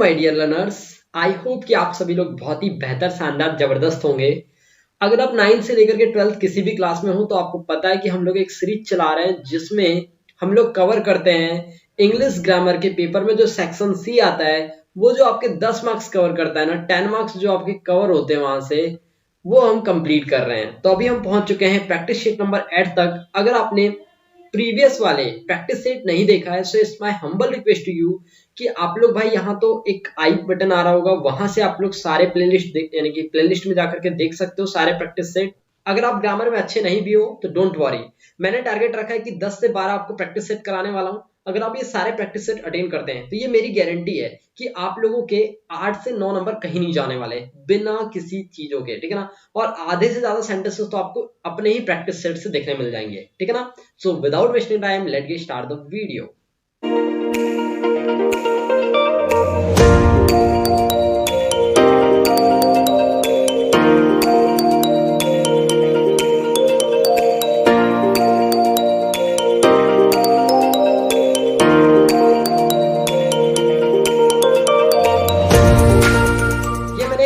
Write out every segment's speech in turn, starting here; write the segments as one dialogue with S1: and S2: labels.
S1: My dear learners, I hope कि आप सभी लोग बहुत ही बेहतर, शानदार, जबरदस्त होंगे। अगर आप 9th से लेकर के 12th किसी भी क्लास में हो तो आपको पता है कि हम लोग एक सीरीज चला रहे हैं जिसमें हम लोग कवर करते हैं इंग्लिश ग्रामर के पेपर में जो सेक्शन सी आता है, वो जो आपके 10 मार्क्स कवर करता है ना, 10 मार्क्स जो आपके कवर होते हैं वहां से, वो हम कंप्लीट कर रहे हैं। तो अभी हम पहुंच चुके हैं प्रैक्टिस शीट नंबर 8 तक। अगर आपने प्रीवियस वाले प्रैक्टिस सेट नहीं देखा है, so it's my humble request to you कि आप लोग भाई यहाँ तो एक आई बटन आ रहा होगा, वहां से आप लोग सारे प्लेलिस्ट यानी कि प्लेलिस्ट में जाकर के देख सकते हो सारे प्रैक्टिस सेट। अगर आप ग्रामर में अच्छे नहीं भी हो तो डोंट वरी, मैंने टारगेट रखा है कि 10 से 12 आपको प्रैक्टिस सेट कराने वाला हूं। अगर आप ये सारे प्रैक्टिस सेट अटेंड करते हैं तो ये मेरी गारंटी है कि आप लोगों के 8 से 9 नंबर कहीं नहीं जाने वाले बिना किसी चीजों के, ठीक है ना। और आधे से ज्यादा सेंटेंसेस तो आपको अपने ही प्रैक्टिस सेट से देखने मिल जाएंगे, ठीक है ना। So without wasting time let get start the video.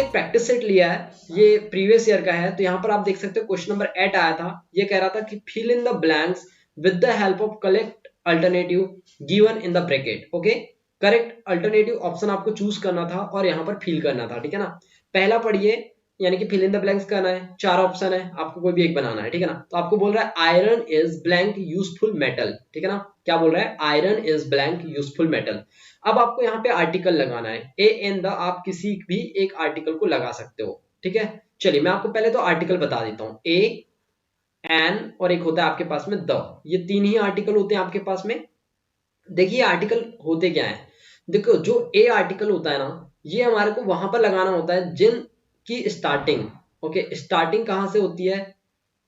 S1: Practice set लिया है, ये प्रीवियस ईयर का है। तो यहाँ पर आप देख सकते हो क्वेश्चन नंबर 8 आया था। ये कह रहा था कि fill in the blanks with the help of correct alternative given in the bracket. Okay, correct alternative option आपको चूज करना था और यहाँ पर फिल करना था, ठीक है ना। पहला पढ़िए, यानी कि फिल इन द ब्लैंक्स करना है। 4 ऑप्शन है, आपको कोई भी एक बनाना है, ठीक है ना। तो आपको बोल रहा है iron is blank useful metal, ठीक है ना। क्या बोल रहा है? Iron is blank useful metal. अब आपको यहाँ पे आर्टिकल लगाना है, ए एन द, आप किसी भी एक आर्टिकल को लगा सकते हो, ठीक है। चलिए मैं आपको पहले तो आर्टिकल बता देता हूँ। ए, एन और एक होता है आपके पास में द, ये 3 ही आर्टिकल होते हैं आपके पास में। देखिए आर्टिकल होते क्या है, देखो जो ए आर्टिकल होता है ना, ये हमारे को वहां पर लगाना होता है जिन की स्टार्टिंग, ओके, स्टार्टिंग कहां से होती है?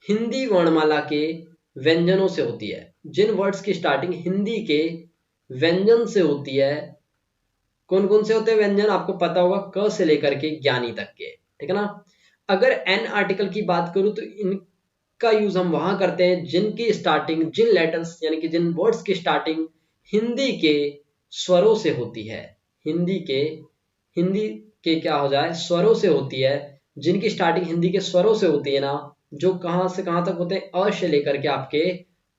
S1: हिंदी वर्णमाला के व्यंजनों से होती है। जिन वर्ड्स की स्टार्टिंग हिंदी के व्यंजन से होती है, कौन कौन से होते हैं व्यंजन? आपको पता होगा, क से लेकर के ज्ञानी तक के, ठीक है ना। अगर एन आर्टिकल की बात करूं तो इनका यूज हम वहां करते हैं जिनकी स्टार्टिंग, जिन लेटर्स यानी कि जिन वर्ड्स की स्टार्टिंग हिंदी के स्वरों से होती है। हिंदी के क्या हो जाए, स्वरों से होती है। जिनकी स्टार्टिंग हिंदी के स्वरों से होती है ना, जो कहां से कहां तक होते हैं? अ से लेकर के आपके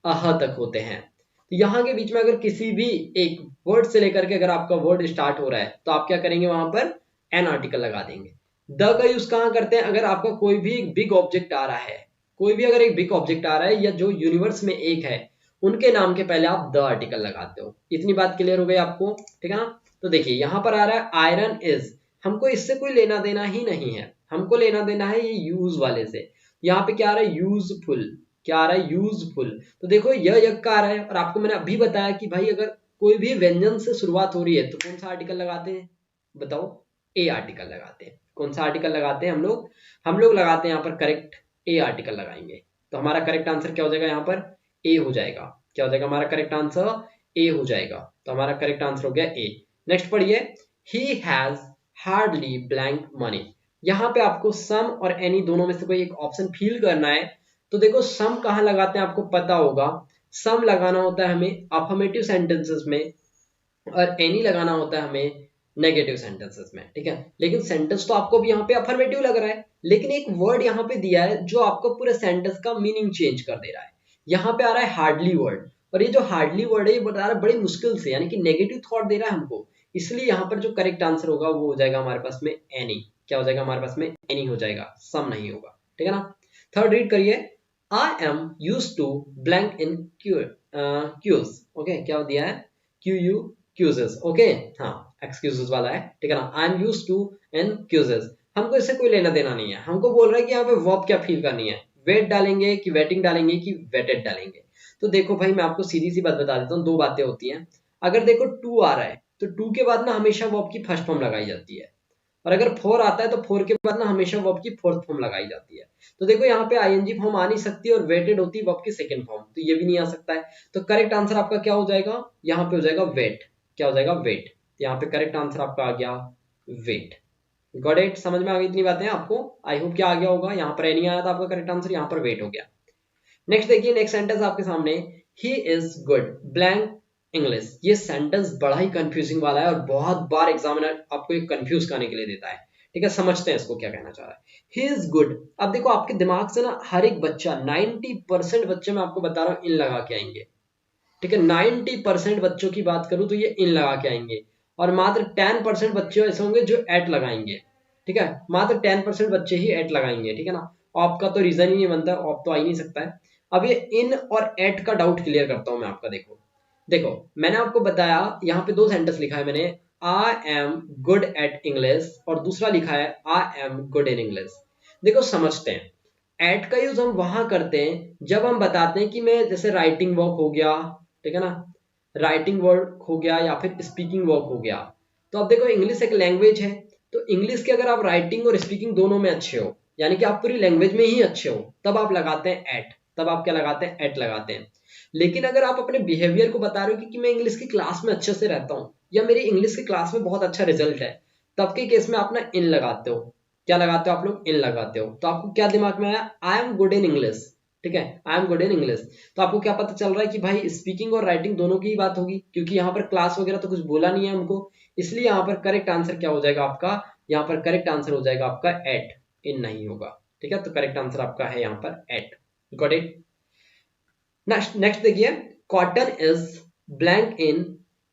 S1: अह तक होते हैं। तो यहाँ के बीच में अगर किसी भी एक वर्ड से लेकर के अगर आपका वर्ड स्टार्ट हो रहा है तो आप क्या करेंगे? वहां पर एन आर्टिकल लगा देंगे। द का यूज कहाँ करते हैं? अगर आपका कोई भी एक बिग ऑब्जेक्ट आ रहा है, कोई भी अगर एक बिग ऑब्जेक्ट आ रहा है या जो यूनिवर्स में एक है, उनके नाम के पहले आप द आर्टिकल लगाते हो। इतनी बात क्लियर हो गई आपको, ठीक है ना। तो देखिए यहाँ पर आ रहा है आयरन इज, हमको इससे कोई लेना देना ही नहीं है, हमको लेना देना है ये यूज वाले से। यहाँ पे क्या आ रहा है? यूजफुल। क्या आ रहा है? यूजफुल। तो देखो यह यज्ञ का आ रहा है, और आपको मैंने अभी बताया कि भाई अगर कोई भी व्यंजन से शुरुआत हो रही है तो कौन सा आर्टिकल लगाते हैं? बताओ। ए आर्टिकल लगाते हैं। कौन सा आर्टिकल लगाते हैं हम लोग? हम लोग लगाते हैं यहाँ पर करेक्ट ए आर्टिकल लगाएंगे। तो हमारा करेक्ट आंसर क्या हो जाएगा? यहाँ पर ए हो जाएगा। क्या हो जाएगा हमारा करेक्ट आंसर? ए हो जाएगा। तो हमारा करेक्ट आंसर हो गया ए। नेक्स्ट पढ़िए, he has hardly blank money. यहाँ पे आपको सम और एनी दोनों में से कोई एक ऑप्शन फिल करना है। तो देखो सम कहाँ लगाते हैं आपको पता होगा। सम लगाना होता है हमें अफर्मेटिव सेंटेंसेस में, और एनी लगाना होता है हमें नेगेटिव सेंटेंसेस में, ठीक है। लेकिन सेंटेंस तो आपको भी यहाँ पे अफर्मेटिव लग रहा है, लेकिन एक वर्ड यहाँ पे दिया है जो आपको पूरे सेंटेंस का मीनिंग चेंज कर दे रहा है। यहाँ पे आ रहा है हार्डली वर्ड, और ये जो हार्डली वर्ड है ये बता रहा है बड़ी मुश्किल से, यानी कि नेगेटिव थॉट दे रहा है हमको। इसलिए यहाँ पर जो करेक्ट आंसर होगा वो हो जाएगा हमारे पास में एनी। क्या हो जाएगा हमारे पास में? एनी हो जाएगा, सम नहीं होगा, ठीक है ना। थर्ड रीड करिए, I am use to blank in queues. ओके, क्या दिया है? क्यूजेस, ओके, हाँ एक्सक्यूजेस वाला है, ठीक है ना। आई एम यूज टू इन क्यूजेस, हमको इससे कोई लेना देना नहीं है। हमको बोल रहा है कि यहाँ पे वर्ब क्या फील करनी है, वेट डालेंगे कि वेटिंग डालेंगे कि वेटेड डालेंगे। तो देखो भाई मैं आपको सीधी सी बात बता देता हूँ, दो बातें होती हैं। अगर देखो टू आ रहा है तो टू के बाद ना हमेशा वर्ब की फर्स्ट फॉर्म लगाई जाती है, और अगर फोर आता है तो फोर के बाद ना हमेशा वर्ब की फोर्थ फॉर्म लगाई जाती है। तो देखो यहाँ पे आईएनजी फॉर्म आ नहीं सकती और वेटेड होती है वर्ब की सेकंड फॉर्म, तो ये भी नहीं आ सकता है। तो करेक्ट आंसर आपका क्या हो जाएगा? यहाँ पे हो जाएगा वेट। क्या हो जाएगा? वेट। यहाँ पे करेक्ट आंसर आपका आ गया वेट। Got it? समझ में आ गई इतनी बातें आपको? आई होप क्या आ गया होगा। यहाँ पर एनी आया था आपका करेक्ट आंसर, यहाँ पर वेट हो गया। नेक्स्ट देखिए, नेक्स्ट सेंटेंस आपके सामने, he is good blank English. ये सेंटेंस बड़ा ही कंफ्यूजिंग वाला है और बहुत बार एग्जामिनर आपको एक कंफ्यूज करने के लिए देता है। ठीक है, समझते हैं इसको क्या कहना चाह रहा है। He is good. अब देखो आपके दिमाग से ना हर एक बच्चा 90% बच्चे मैं आपको बता रहा हूँ इन लगा के आएंगे। ठीक है, 90% बच्चों की बात करूं तो ये इन लगा के आएंगे और मात्र 10% बच्चे ऐसे होंगे जो एट लगाएंगे। ठीक है, मात्र 10% बच्चे ही एट लगाएंगे। ठीक है ना, ऑप का तो रीजन ही नहीं बनता, ऑप तो आ ही नहीं सकता है। अब ये इन और एट का डाउट क्लियर करता हूं मैं आपका। देखो देखो मैंने आपको बताया यहाँ पे दो सेंटेंस लिखा है मैंने, I am good at English और दूसरा लिखा है I am good in English. देखो समझते हैं, एट का यूज हम वहां करते हैं जब हम बताते हैं कि मैं जैसे राइटिंग वर्क हो गया, ठीक है ना, राइटिंग वर्क हो गया या फिर स्पीकिंग वर्क हो गया। तो अब देखो इंग्लिश एक लैंग्वेज है, तो इंग्लिश के अगर आप राइटिंग और स्पीकिंग दोनों में अच्छे हो, यानी कि आप पूरी लैंग्वेज में ही अच्छे हो, तब आप लगाते हैं एट, तब आप क्या लगाते हैं, एट लगाते हैं। लेकिन अगर आप अपने बिहेवियर को बता रहे हो कि मैं इंग्लिश की क्लास में अच्छे से रहता हूँ या मेरी इंग्लिश की क्लास में बहुत अच्छा रिजल्ट है, तब के केस में आप ना इन लगाते हो। क्या लगाते हो आप लोग, इन लगाते हो। तो आपको क्या दिमाग में आया, I am good in English. ठीक है, I am good in English. तो आपको क्या पता चल रहा है कि भाई स्पीकिंग और राइटिंग दोनों की ही बात होगी, क्योंकि यहाँ पर क्लास वगैरह तो कुछ बोला नहीं है हमको। इसलिए यहाँ पर करेक्ट आंसर क्या हो जाएगा आपका, यहाँ पर करेक्ट आंसर हो जाएगा आपका एट, इन नहीं होगा। ठीक है, तो करेक्ट आंसर आपका है यहाँ पर एट। Got it. नेक्स्ट देखिए, cotton is blank in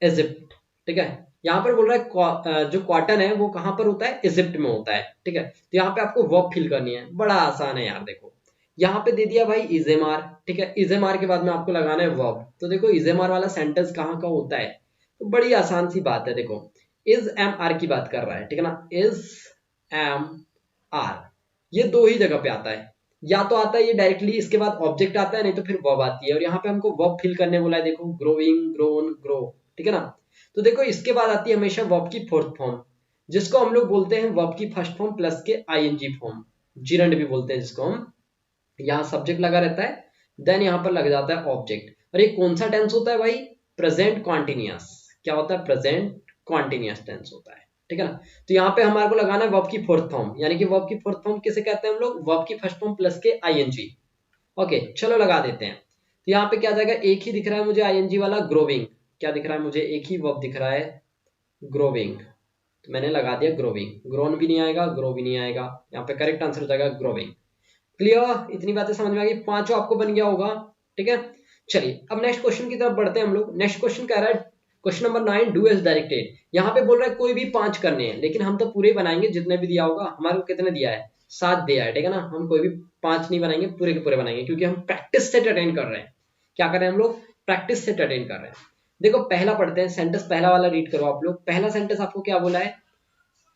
S1: Egypt. ठीक है, यहाँ पर बोल रहा है जो कॉटन है वो कहां पर होता है, इजिप्ट में होता है। ठीक है, तो यहाँ पे आपको वर्ब फिल करनी है, बड़ा आसान है यार। देखो यहाँ पे दे दिया भाई इजेमार। ठीक है, इजेमार के बाद में आपको लगाना है वर्ब। तो देखो इजेमार वाला सेंटेंस कहाँ का होता है, तो बड़ी आसान सी बात है। देखो इज एम आर की बात कर रहा है, ठीक है ना, इज एम आर, ये दो ही जगह पे आता है। या तो आता है ये डायरेक्टली, इसके बाद ऑब्जेक्ट आता है, नहीं तो फिर वर्ब आती है। और यहाँ पे हमको वर्ब फिल करने बोला है, देखो ग्रोइंग, ग्रोन, ग्रो। ठीक है ना, तो देखो इसके बाद आती है हमेशा वर्ब की फोर्थ फॉर्म, जिसको हम लोग बोलते हैं वर्ब की फर्स्ट फॉर्म प्लस के आईएनजी फॉर्म, जीरंड भी बोलते हैं जिसको हम। यहाँ सब्जेक्ट लगा रहता है, देन यहाँ पर लग जाता है ऑब्जेक्ट। और ये कौन सा टेंस होता है भाई, प्रेजेंट कॉन्टिन्यूअस। क्या होता है, प्रेजेंट कॉन्टिन्यूअस टेंस होता है। ठीक है ना, तो यहाँ पे हमारे को लगाना है वर्ब की फोर्थ फॉर्म, यानी कि वर्ब की फोर्थ फॉर्म किसे कहते हैं हम लोग, वर्ब की फर्स्ट फॉर्म प्लस के आईएनजी। ओके चलो लगा देते हैं। तो यहाँ पे क्या जाएगा, एक ही दिख रहा है मुझे आईएनजी वाला, ग्रोविंग। क्या दिख रहा है मुझे, एक ही वर्ब दिख रहा है, ग्रोविंग। तो मैंने लगा दिया ग्रोविंग। ग्रोन भी नहीं आएगा, ग्रो भी नहीं आएगा, यहाँ पे करेक्ट आंसर हो जाएगा ग्रोविंग। क्लियर, इतनी बातें समझ में आ गई, पांचों आपको बन गया होगा। ठीक है, चलिए अब नेक्स्ट क्वेश्चन की तरफ बढ़ते हैं हम लोग। नेक्स्ट क्वेश्चन कह रहा है, question number 9, do as directed. यहाँ पे बोल रहा है कोई भी 5 करने हैं, लेकिन हम तो पूरे बनाएंगे जितने भी दिया होगा। हमारे को कितने दिया है, 7 दिया है। ठीक है ना, हम कोई भी 5 नहीं बनाएंगे, पूरे के पूरे बनाएंगे, क्योंकि हम प्रैक्टिस सेट अटेंड कर रहे हैं। क्या कर रहे हैं हम लोग, प्रैक्टिस सेट अटेंड कर रहे हैं। देखो पहला पढ़ते हैं, सेंटेंस पहला वाला रीड करो आप लोग। पहला सेंटेंस आपको क्या बोला है,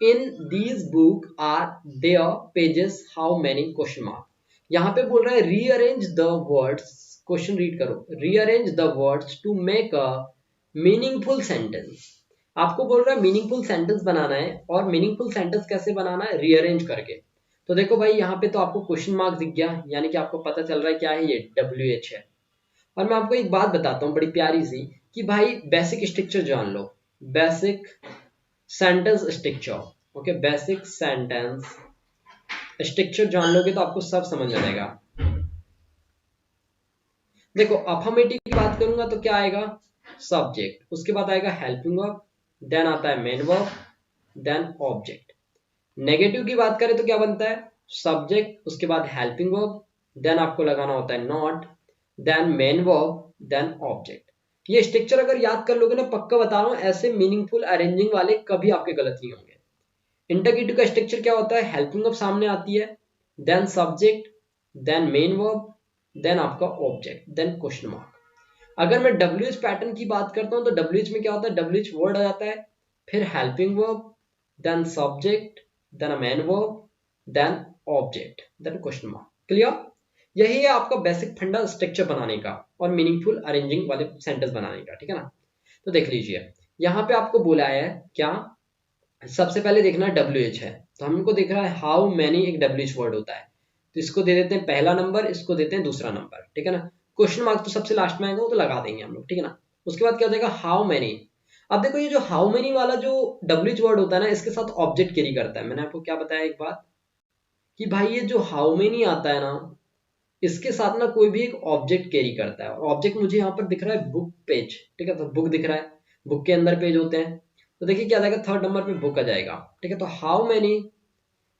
S1: in these book are there pages how many, question mark. यहाँ पे बोल रहा है rearrange the words, question read करो, rearrange the words to make a meaningful sentence. आपको बोल रहा है मीनिंगफुल सेंटेंस बनाना है, और मीनिंगफुल सेंटेंस कैसे बनाना है, रीअरेंज करके। तो देखो भाई यहाँ पे तो आपको क्वेश्चन मार्क दिख गया, यानी कि आपको पता चल रहा है क्या है, ये WH है। और मैं आपको एक बात बताता हूँ बड़ी प्यारी सी, कि भाई बेसिक स्ट्रक्चर जान लो, basic sentence structure. Okay, basic sentence structure जान लोगे तो आपको सब समझ में आएगा। देखो अफर्मेटिव की बात करूंगा तो क्या आएगा, सब्जेक्ट, उसके बाद आएगा हेल्पिंग वर्ब, देन आता है main verb, then object. Negative की बात करें तो क्या बनता है, सब्जेक्ट, उसके बाद हेल्पिंग वर्ब, देन आपको लगाना होता है not, then main verb, then object. ये स्ट्रक्चर अगर याद कर लोगे ना, पक्का बता रहा हूं, ऐसे मीनिंगफुल अरेंजिंग वाले कभी आपके गलत नहीं होंगे। इंटरगेटिव का स्ट्रक्चर क्या होता है, हेल्पिंग वर्ब सामने आती है, then subject, then main verb, then आपका ऑब्जेक्ट, देन क्वेश्चन मार्क। अगर मैं WH पैटर्न की बात करता हूं तो WH में क्या होता है, WH वर्ड आ जाता है, फिर helping verb, then subject, then main verb, then object, then question mark. Clear, यही है आपका बेसिक फंडा स्ट्रक्चर बनाने का और मीनिंगफुल अरेंजिंग वाले सेंटेंस बनाने का। ठीक है ना, तो देख लीजिए यहाँ पे आपको बोला है क्या, सबसे पहले देखना WH है, तो हमको देख रहा है हाउ मैनी, एक WH वर्ड होता है, तो इसको दे देते हैं पहला नंबर, इसको देते हैं दूसरा नंबर। ठीक है ना, क्वेश्चन मार्क तो सबसे लास्ट में आएगा, वो तो लगा देंगे हम लोग। ठीक है ना, उसके बाद क्या हो जाएगा, हाउ मैनी। अब देखो ये जो हाउ मैनी वाला जो WH वर्ड होता है ना, इसके साथ ऑब्जेक्ट कैरी करता है। मैंने आपको क्या बताया एक बात, कि भाई ये जो हाउ मैनी आता है ना, इसके साथ ना कोई भी एक ऑब्जेक्ट कैरी करता है, और ऑब्जेक्ट मुझे यहाँ पर दिख रहा है बुक पेज, ठीक है, तो बुक दिख रहा है, बुक के अंदर पेज होते हैं, तो देखिए क्या आ जाएगा, थर्ड नंबर पे बुक आ जाएगा, ठीक है। तो हाउ मैनी,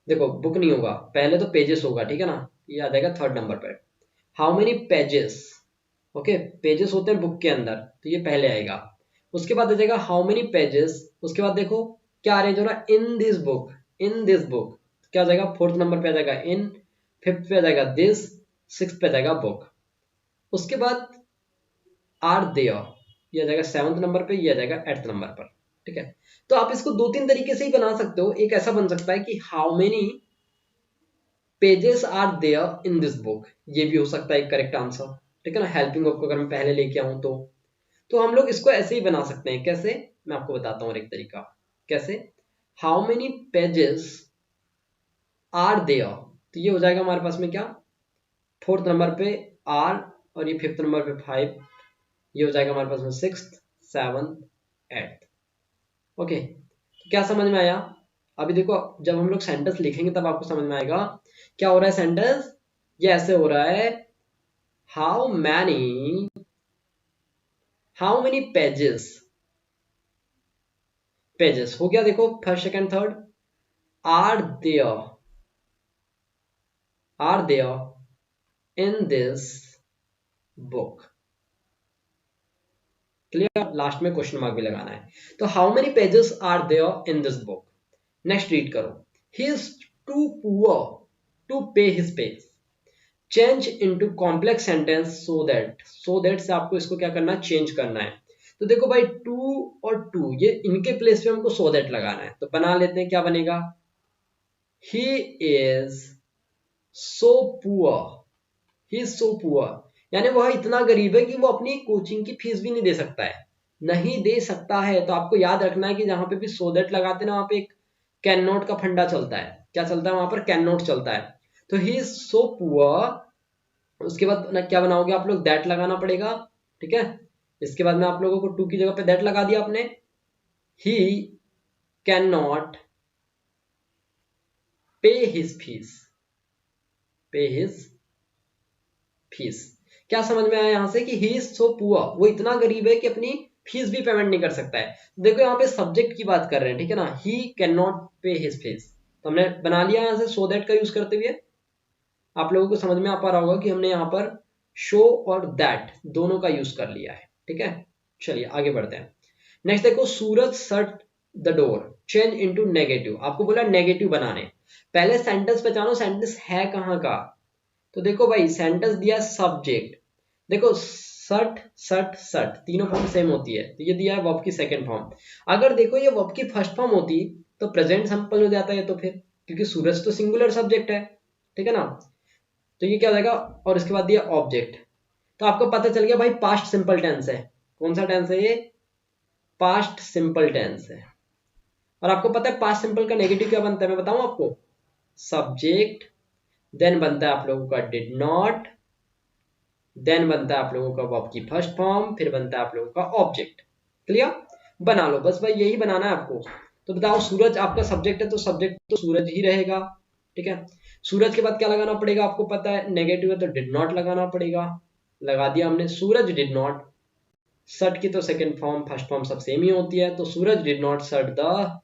S1: देखो बुक नहीं होगा, पहले तो पेजेस होगा, ठीक है ना, ये आ जाएगा थर्ड नंबर पर। How many pages, okay, pages होते हैं बुक के अंदर, तो ये पहले आएगा। उसके बाद आ जाएगा हाउ मेनी पेजेस, उसके बाद देखो क्या अरेंज हो रहा है, इन this book, in this book, क्या आ जाएगा, फोर्थ नंबर पे आ जाएगा इन, फिफ्थ पे आ जाएगा दिस, सिक्स पे आ जाएगा बुक। उसके बाद आर देयर, ये आ जाएगा सेवंथ नंबर पे, ये आ जाएगा एट्थ नंबर पर, ठीक है। तो आप इसको दो तीन तरीके से ही बना सकते हो। एक ऐसा बन सकता है कि how many pages are there in this book, ये भी हो सकता है एक करेक्ट आंसर, ठीक है ना, हेल्पिंग वर्ब को अगर मैं पहले लेके आऊं तो हम लोग इसको ऐसे ही बना सकते हैं। कैसे, मैं आपको बताता हूँ एक तरीका। कैसे, how many pages are there, तो ये हो जाएगा हमारे पास में क्या, फोर्थ नंबर पे आर, और ये फिफ्थ नंबर पे फाइव, ये हो जाएगा हमारे पास में सिक्स्थ, सेवंथ, एट्थ। ओके, तो क्या समझ में आया। अभी देखो जब हम लोग सेंटेंस लिखेंगे तब आपको समझ में आएगा क्या हो रहा है। सेंटेंस ये ऐसे हो रहा है, हाउ मैनी पेजेस, पेजेस हो गया, देखो first second third, are there in this book, clear. Last में क्वेश्चन मार्क भी लगाना है। तो how many pages are there in this book. Next read करो, he is too poor to pay his page, change into complex sentence so that से आपको इसको क्या करना है, चेंज करना है। तो देखो भाई टू और टू, ये इनके प्लेस पे हमको सो दैट लगाना है, तो बना लेते हैं, क्या बनेगा, he is so poor, he is so poor, यानी वह इतना गरीब है कि वो अपनी कोचिंग की फीस भी नहीं दे सकता है, नहीं दे सकता है। तो आपको याद रखना है कि जहां पे भी सो दैट लगाते हैं ना, वहां पे एक कैन नॉट का फंडा चलता है। क्या चलता है वहां पर, कैन नॉट चलता है। तो ही इज सो पुअर, उसके बाद ना क्या बनाओगे आप लोग, दैट लगाना पड़ेगा, ठीक है। इसके बाद में आप लोगों को टू की जगह पे दैट लगा दिया आपने, ही कैन नॉट पे हिज फीस, पे हिज फीस। क्या समझ में आया यहां से कि ही इज सो पुअर, वो इतना गरीब है कि अपनी फीस भी पेमेंट नहीं कर सकता है। देखो यहाँ पे सब्जेक्ट की बात कर रहे हैं, ठीक है ना, ही कैन नॉट पे हिज फीस, तो हमने बना लिया यहां से सो दैट का यूज करते हुए। आप लोगों को समझ में आ पा रहा होगा कि हमने यहाँ पर शो और दैट दोनों का यूज कर लिया है, ठीक है। चलिए आगे बढ़ते हैं। नेक्स्ट देखो, Suraj shut the door, change into negative, आपको बोला नेगेटिव बनाने। पहले सेंटेंस पहचानो, सेंटेंस है कहां का। तो देखो भाई सेंटेंस दिया सब्जेक्ट, देखो सट सट सट तीनों फॉर्म सेम होती है, तो ये दिया है वर्ब की सेकंड फॉर्म। अगर देखो ये वर्ब की फर्स्ट फॉर्म होती तो प्रेजेंट सिंपल हो जाता है, तो फिर क्योंकि सूरज तो सिंगुलर सब्जेक्ट है, ठीक है ना। तो ये क्या हो जाएगा, और इसके बाद दिया ऑब्जेक्ट, तो आपको पता चल गया भाई पास्ट सिंपल टेंस है। कौन सा टेंस है ये, पास्ट सिंपल टेंस है। और आपको पता है पास्ट सिंपल का नेगेटिव क्या बनता है, मैं बताऊं आपको, सब्जेक्ट, देन बनता है आप लोगों का डिड नॉट, देन बनता है आप लोगों का वर्ब की फर्स्ट फॉर्म, फिर बनता है आप लोगों का ऑब्जेक्ट। क्लियर, बना लो बस भाई, यही बनाना है आपको। तो बताओ सूरज आपका सब्जेक्ट है, तो सब्जेक्ट तो सूरज ही रहेगा, ठीक है। सूरज के बाद क्या लगाना पड़ेगा, आपको पता है नेगेटिव है तो डिड नॉट लगाना पड़ेगा, लगा दिया हमने, सूरज डिड नॉट। शट की तो सेकंड फॉर्म फर्स्ट फॉर्म सब सेम ही होती है, तो Suraj did not shut the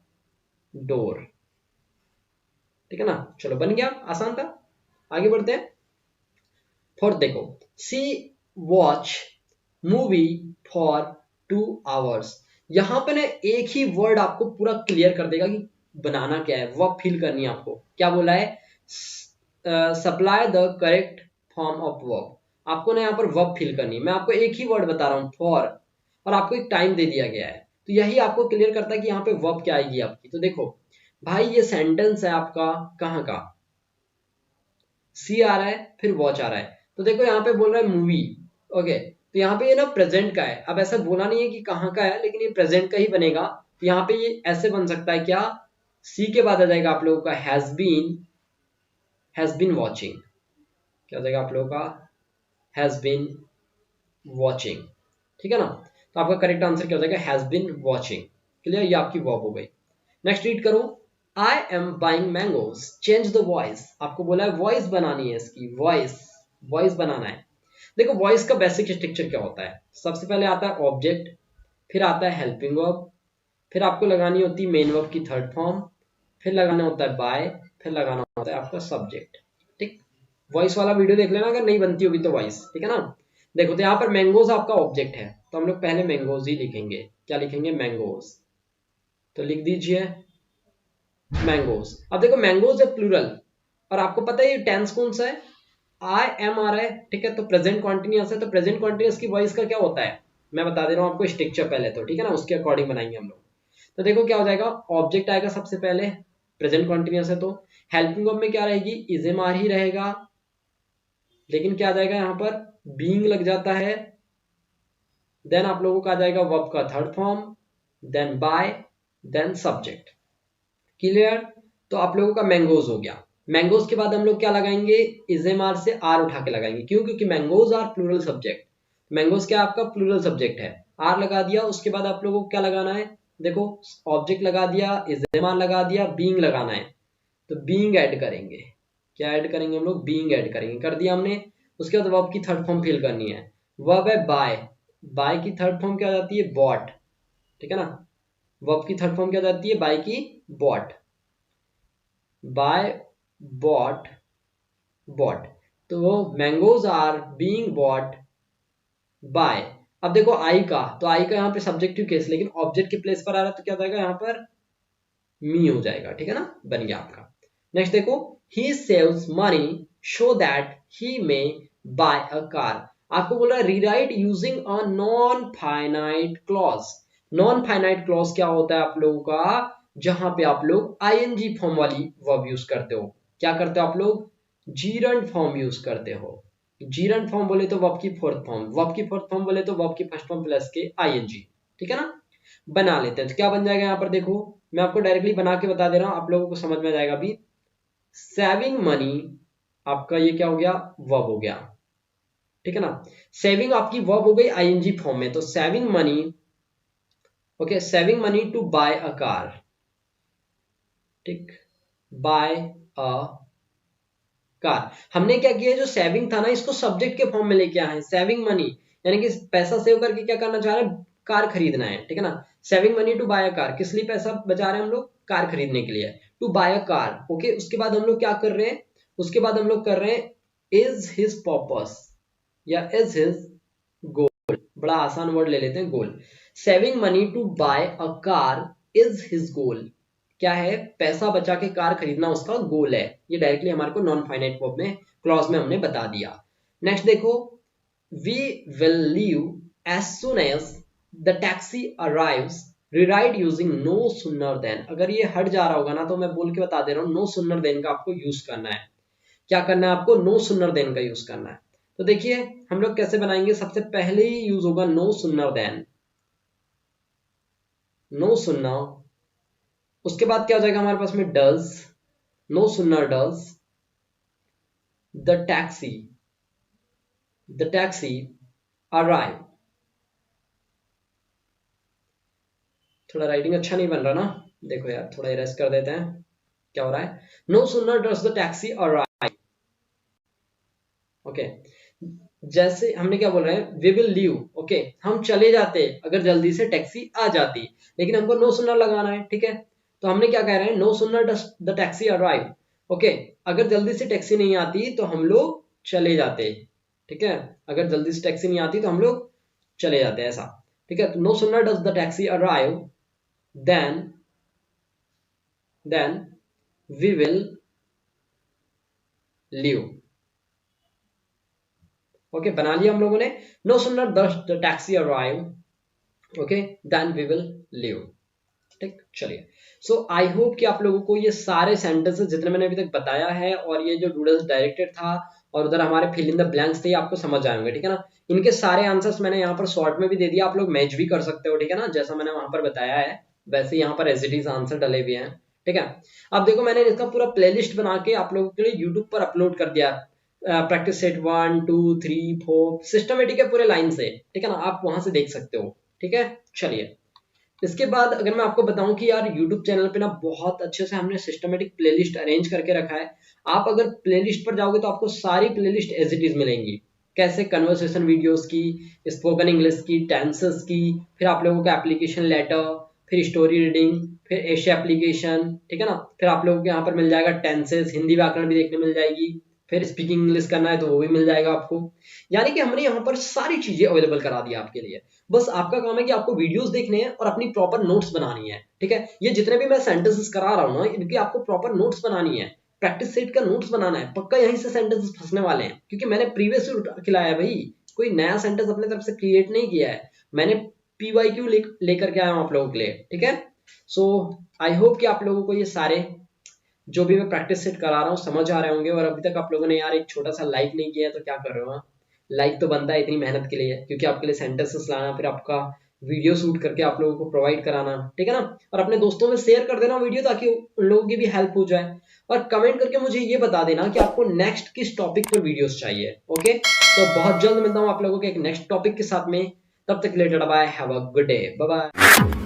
S1: door, ठीक है ना। चलो बन गया, आसान था। आगे बढ़ते हैं। फोर्थ देखो, सी वॉच मूवी फॉर 2 आवर्स। यहां पे ना एक ही वर्ड आपको पूरा क्लियर कर देगा कि बनाना क्या है, वर्ब फिल करनी है आपको। क्या बोला है, supply the correct form of verb. आपको ना यहाँ पर वर्ब फिल करनी है। मैं आपको एक ही वर्ड बता रहा हूँ फॉर, और आपको एक टाइम दे दिया गया है, तो यही आपको क्लियर करता है कि यहाँ पे वर्ब क्या आएगी आपकी। तो देखो भाई ये सेंटेंस है आपका कहाँ का, सी आ रहा है फिर वॉच आ रहा है, तो देखो यहाँ पे बोल रहा है मूवी, ओके, तो यहाँ पे ये ना प्रेजेंट का है। अब ऐसा बोला नहीं है कि कहाँ का है, लेकिन ये प्रेजेंट का ही बनेगा। तो यहाँ पे ये ऐसे बन सकता है क्या, सी के बाद आ जाएगा आप लोगों का हैज बीन वॉचिंग, क्या हो जाएगा आप लोगों का, हैज बीन वॉचिंग, ठीक है ना। तो आपका करेक्ट आंसर क्या हो जाएगा, हैज बीन वॉचिंग। क्लियर, ये आपकी वर्ब हो गई। नेक्स्ट रीड करो, I am buying mangoes, change the voice. आपको बोला है वॉइस बनानी है इसकी, वॉइस वॉइस बनाना है। देखो वॉइस का बेसिक स्ट्रक्चर क्या होता है, सबसे पहले आता है ऑब्जेक्ट, फिर आता है हेल्पिंग वर्ब, फिर आपको लगानी होती है मेन वर्ब की थर्ड फॉर्म, फिर लगाना होता है बाय, फिर लगाना होता है आपका सब्जेक्ट। ठीक, वॉइस वाला वीडियो देख लेना अगर नहीं बनती होगी तो वॉइस, ठीक है ना। देखो तो यहाँ पर मैंगोज आपका ऑब्जेक्ट है, तो हम लोग पहले मैंगोज ही लिखेंगे। क्या लिखेंगे, मैंगोज। तो लिख दीजिए मैंगोज। अब देखो मैंगोज है प्लूरल, और आपको पता है ये टेंस कौन सा है, आई एम आ रहा है, ठीक है। तो प्रेजेंट कॉन्टिन्यूअस है, तो प्रेजेंट कॉन्टिन्यूअस की वॉइस का क्या होता है, मैं बता दे रहा हूँ आपको स्ट्रक्चर पहले तो, ठीक है ना, उसके अकॉर्डिंग बनाएंगे हम लोग। तो देखो क्या हो जाएगा, ऑब्जेक्ट आएगा सबसे पहले, प्रेजेंट कॉन्टिन्यूअस है तो हेल्पिंग वर्ब में क्या रहेगी, इज एम आर ही रहेगा, लेकिन क्या आ जाएगा यहाँ पर बीइंग लग जाता है। देन आप लोगों का आ जाएगा वर्ब का third form, then by, then subject. Clear. तो आप लोगों का मैंगोज हो गया। मैंगोज के बाद हम लोग क्या लगाएंगे, इजेमार से आर उठा के लगाएंगे, क्यों, क्योंकि mangoes are plural subject. Mangoes क्या आपका प्लूरल सब्जेक्ट है, आर लगा दिया। उसके बाद आप लोगों को क्या लगाना है, देखो ऑब्जेक्ट लगा दिया, इजेमार लगा दिया, बीइंग लगाना है, तो बीइंग ऐड करेंगे। क्या ऐड करेंगे हम लोग, बीइंग ऐड करेंगे, कर दिया हमने। उसके बाद वर्ब की थर्ड फॉर्म फिल करनी है, वर्ब है बाय, बाय की थर्ड फॉर्म क्या जाती है, बॉट, ठीक है ना। वर्ब की थर्ड फॉर्म क्या जाती है, बाय की बॉट, बाय बॉट, बॉट। तो mangoes are being bought by. अब देखो आई का, तो आई का यहाँ पे सब्जेक्टिव केस, लेकिन ऑब्जेक्ट के प्लेस पर आ रहा है, तो क्या हो जाएगा यहाँ पर मी हो जाएगा, ठीक है ना, बन गया आपका। नेक्स्ट देखो, he saves money so that he may buy a car. आपको बोल रहा है rewrite using a non finite clause. Non finite clause क्या होता है आप लोगों का, जहां पे आप लोग आईएनजी फॉर्म वाली वर्ब यूज करते हो। क्या करते हो आप लोग, जीरंड फॉर्म यूज करते हो। जीरंड फॉर्म बोले तो वर्ब की फोर्थ फॉर्म, वर्ब की फोर्थ फॉर्म बोले तो वर्ब की फर्स्ट फॉर्म प्लस के आईएनजी, ठीक है ना। बना लेते हैं, तो क्या बन जाएगा यहाँ पर, देखो मैं आपको डायरेक्टली बना के बता दे रहा हूं, आप लोगों को समझ में आ जाएगा अभी। सेविंग मनी आपका ये क्या हो गया, वर्ब हो गया, ठीक है ना। सेविंग आपकी वर्ब हो गई आईएनजी फॉर्म में, तो saving money, okay, saving money to buy a car, ठीक, बाय अ कार। हमने क्या किया, जो सेविंग था ना, इसको सब्जेक्ट के फॉर्म में लेके आए हैं, सेविंग मनी, यानी कि पैसा सेव करके क्या करना चाह रहे हैं, कार खरीदना है, ठीक है ना। Saving money to buy a car, किस लिए पैसा बचा रहे हैं हम लोग, कार खरीदने के लिए, to buy a car, okay. उसके बाद हम लोग क्या कर रहे हैं, उसके बाद हम लोग कर रहे हैं इज हिज पर्पस या इज हिज गोल, बड़ा आसान वर्ड ले लेते हैं, goal. Saving money to buy a car is his goal, क्या है, पैसा बचा के कार खरीदना उसका गोल है। ये डायरेक्टली हमारे को नॉन फाइनाइट वर्ब में क्लॉज में हमने बता दिया। नेक्स्ट देखो, we will leave as soon as the taxi arrives, rewrite using no sooner than. अगर ये हट जा रहा होगा ना, तो मैं बोल के बता दे रहा हूँ, नो सुनर देन का आपको यूज करना है। क्या करना है आपको, नो सुनर देन का यूज करना है। तो देखिए हम लोग कैसे बनाएंगे, सबसे पहले ही यूज होगा नो सुनर देन, नो सुनना। उसके बाद क्या हो जाएगा हमारे पास में, does, no sooner does the taxi arrive. थोड़ा राइटिंग अच्छा नहीं बन रहा ना, देखो यार थोड़ा इरेज कर देते हैं। क्या हो रहा है, no sooner does the taxi arrive, okay. जैसे हमने क्या बोल रहे हैं, वी विल लीव, ओके, हम चले जाते अगर जल्दी से टैक्सी आ जाती, लेकिन हमको नो सुनर लगाना है, ठीक है। तो हमने क्या कह रहे हैं, no sooner does the taxi arrive, okay. अगर जल्दी से टैक्सी नहीं आती तो हम लोग चले जाते, ठीक है। अगर जल्दी से टैक्सी नहीं आती तो हम लोग चले जाते, ऐसा, ठीक है। तो no sooner does the taxi arrive then we will leave, okay. बना लिया हम लोगों ने, no sooner the taxi arrive, okay, then we will leave, ठीक। चलिए, सो आई होप कि आप लोगों को ये सारे सेंटेंसेस जितने मैंने अभी तक बताया है, और ये जो डूडल्स डायरेक्टेड था और उधर हमारे फिल इन द ब्लैंक्स थे, आपको समझ आएंगे, ठीक है ना। इनके सारे आंसर्स मैंने यहाँ पर शॉर्ट में भी दे दिया, आप लोग मैच भी कर सकते हो, ठीक है ना, जैसा मैंने वहां पर बताया है वैसे यहाँ पर एज इट इज आंसर डले हुए हैं, ठीक है। अब देखो मैंने इसका पूरा प्लेलिस्ट बना के आप लोगों के लिए यूट्यूब पर अपलोड कर दिया, प्रैक्टिस सेट 1 2 3 4 सिस्टमेटिक है पूरे लाइन से, ठीक है ना, आप वहां से देख सकते हो, ठीक है। चलिए इसके बाद अगर मैं आपको बताऊं कि यार YouTube चैनल पे ना बहुत अच्छे से हमने सिस्टमेटिक प्लेलिस्ट अरेंज करके रखा है। आप अगर प्लेलिस्ट पर जाओगे तो आपको सारी प्लेलिस्ट एज इट इज मिलेंगी। कैसे कन्वर्सेशन वीडियोस की, स्पोकन इंग्लिश की, टेंसेस की, फिर आप लोगों का एप्लीकेशन लेटर, फिर स्टोरी रीडिंग, फिर एशिया एप्लीकेशन, ठीक है ना। फिर आप लोगों को यहाँ पर मिल जाएगा टेंसेस, हिंदी व्याकरण भी देखने मिल जाएगी। फिर स्पीकिंग इंग्लिश करना है तो वो भी मिल जाएगा आपको। यानी कि हमने यहाँ पर सारी चीजें अवेलेबल करा दी आपके लिए। बस आपका काम है कि आपको वीडियोस देखने हैं और अपनी प्रॉपर नोट्स बनानी है, ठीक है। ये जितने भी मैं सेंटेंसेस करा रहा हूँ ना, इनकी आपको प्रॉपर नोट्स बनानी है, प्रैक्टिस सेट का नोट्स बनाना है। पक्का यहीं से सेंटेंसेस फंसने वाले हैं, क्योंकि मैंने प्रीवियस उठा के लाया है भाई, कोई नया सेंटेंस अपने तरफ से क्रिएट नहीं किया है। मैंने PYQ लेकर के आया हूँ आप लोगों के लिए, ठीक है। सो आई होप कि आप लोगों को ये सारे जो भी मैं प्रैक्टिस सेट करा रहा हूँ समझ आ रहे होंगे। और अभी तक आप लोगों ने यार एक छोटा सा लाइक नहीं किया है तो क्या कर रहे हो। लाइक तो बनता है इतनी मेहनत के लिए, क्योंकि आपके लिए सेंटेंसेस लाना, फिर आपका वीडियो शूट करके आप लोगों को प्रोवाइड कराना, ठीक है ना। और अपने दोस्तों में शेयर कर देना वीडियो, ताकि उन लोगों की भी हेल्प हो जाए। और कमेंट करके मुझे ये बता देना कि आपको नेक्स्ट किस टॉपिक पर वीडियोस चाहिए। ओके, तो बहुत जल्द मिलता हूँ आप लोगों के एक नेक्स्ट टॉपिक के साथ में। तब तक के लिए टाटा bye, have a good day, bye bye.